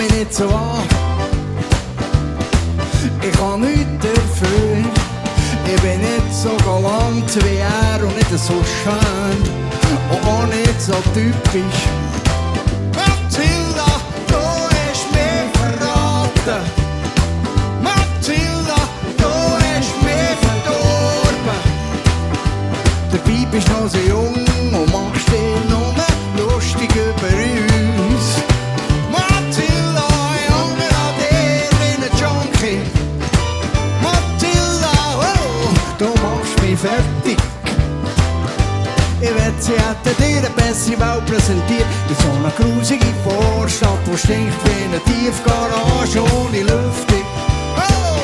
mich nicht so an. Ich kann nichts dafür. Ich bin nicht so galant wie er und nicht so schön und auch nicht so typisch. Matilda, du hast mich verraten. Matilda, du hast mich verdorben. Dabei bist du noch so jung und machst dich nur lustig über uns. Matilda, ich hänge an dir wie ein Junkie. Matilda, oh, du machst mich fertig. Ich wette, sie hätten dir eine bessere Welt präsentiert. In so einer grusige Vorstadt, wo stinkt wie eine Tiefgarage ohne Lüftung. Oh,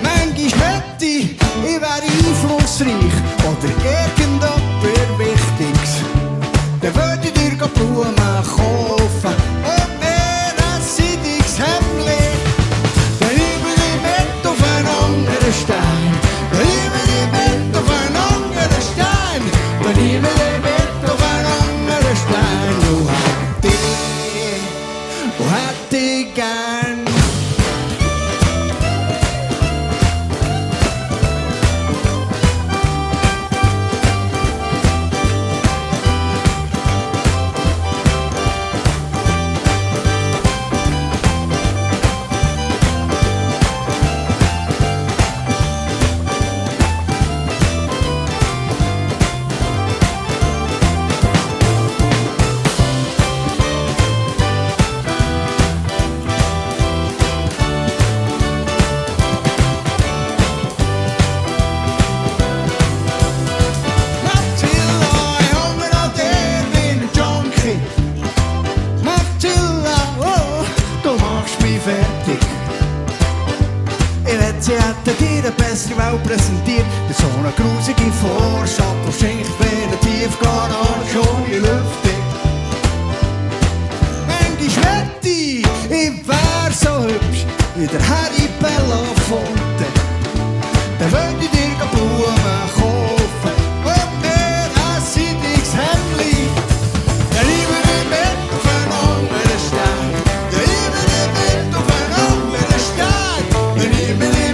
manchmal hätte ich wäre einflussreich oder irgendetwas Wichtiges. Dann würde ich dir Blumen kaufen und mir ein seidiges Hemdli. Dann nehmen wir mit auf einen anderen Stein. Dann nehmen wir mit auf einen anderen Stein. Dann nehmen wir mit auf einen anderen Stein. Du hätte ich gern. Sie hätten dir eine bessere Welt präsentiert. In so einer grusige Vorstadt, wo stinkt wie eine Tiefgarage ohne Lüftung. Manchmal wette ich wär so hübsch wie der Häni Belafonte. Dann würde ich dir Blumen kaufen und mir ein seidiges Hemdli. Dann nehmen wir mit auf einen anderen Stein. Dann nehmen wir mit auf einen anderen Stein. Dann nehmen wir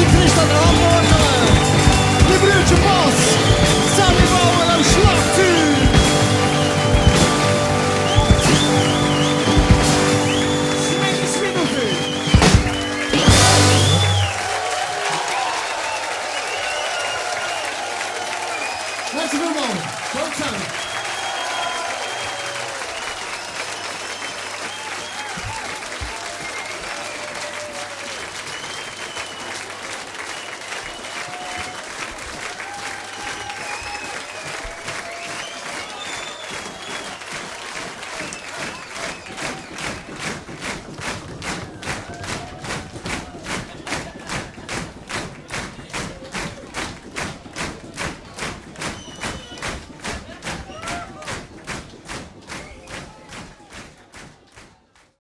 Christen, Handorgel, die Brüder Bass, Sämi, Baur am Schlagzeug. Schmidi Schmidhauser. Herzlich willkommen. Ciao zusammen.